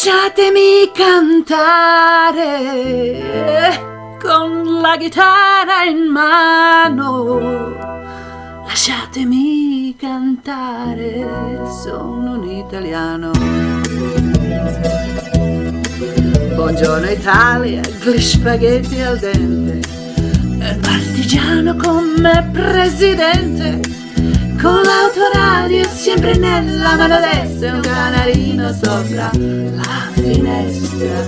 Lasciatemi cantare con la chitarra in mano. Lasciatemi cantare, sono un italiano. Buongiorno Italia, gli spaghetti al dente, e un partigiano come presidente, con l'autoradio sempre nella mano destra, un canarino sopra la finestra.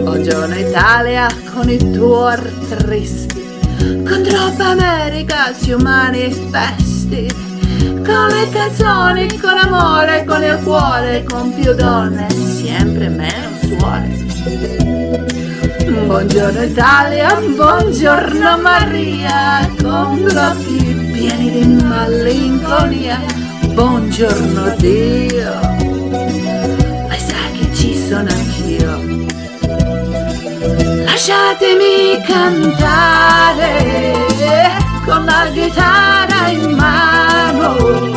Buongiorno Italia, con i tuoi tristi, con troppa America si manifesti, con le canzoni, con amore, con il cuore, con più donne, sempre meno suore. Buongiorno Italia, buongiorno Maria, con gli occhi pieni di malinconia. Buongiorno Dio, lei sa che ci sono anch'io. Lasciatemi cantare con la chitarra in mano.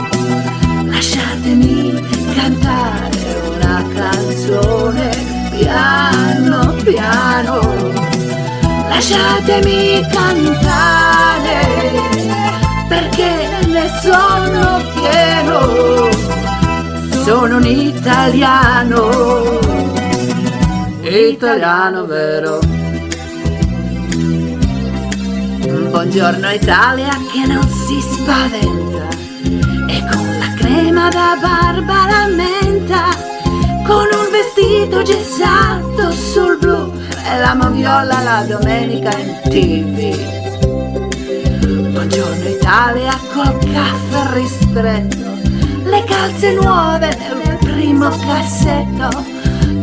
Latemi cantare una canzone piano piano. Lasciatemi cantare perché ne sono fiero. Sono un italiano, italiano vero. Buongiorno Italia che non si spaventa, e con la crema da barba la menta, con un vestito gessato sul blu e la moviola la domenica in TV. Buongiorno Italia col caffè ristretto, le calze nuove nel primo cassetto,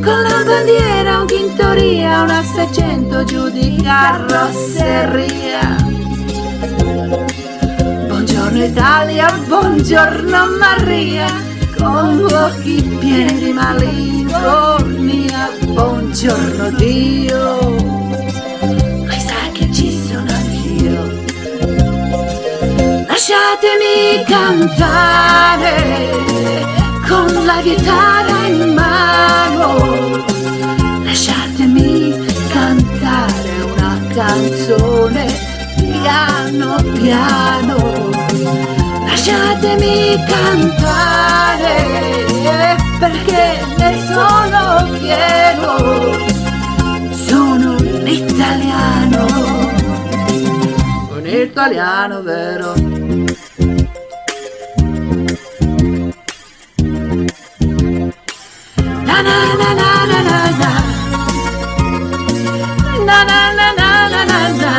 con la bandiera, un Tintoria, una 600 giù di carrozzeria. Buongiorno Italia, buongiorno Maria, con occhi pieni di malinconia. Buongiorno Dio, lei sa che ci sono anch'io. Lasciatemi cantare con la chitarra in mano. Lasciatemi cantare una canzone piano piano. Lasciatemi cantare perché ne sono fiero. Sono un italiano vero. Na na na na na na na. Na na na na na na na.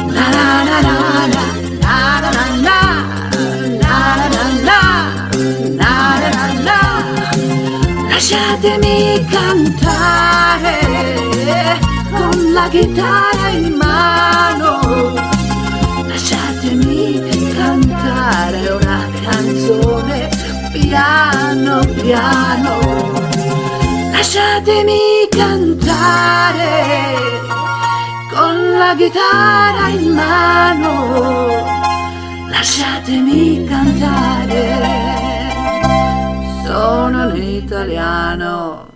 Na na na na na. Na na na na. Na na na na. Na na na. Lasciatemi cantare con la chitarra in mano. Lasciatemi cantare una canzone piano piano. Lasciatemi cantare con la chitarra in mano. Lasciatemi cantare, sono l'italiano.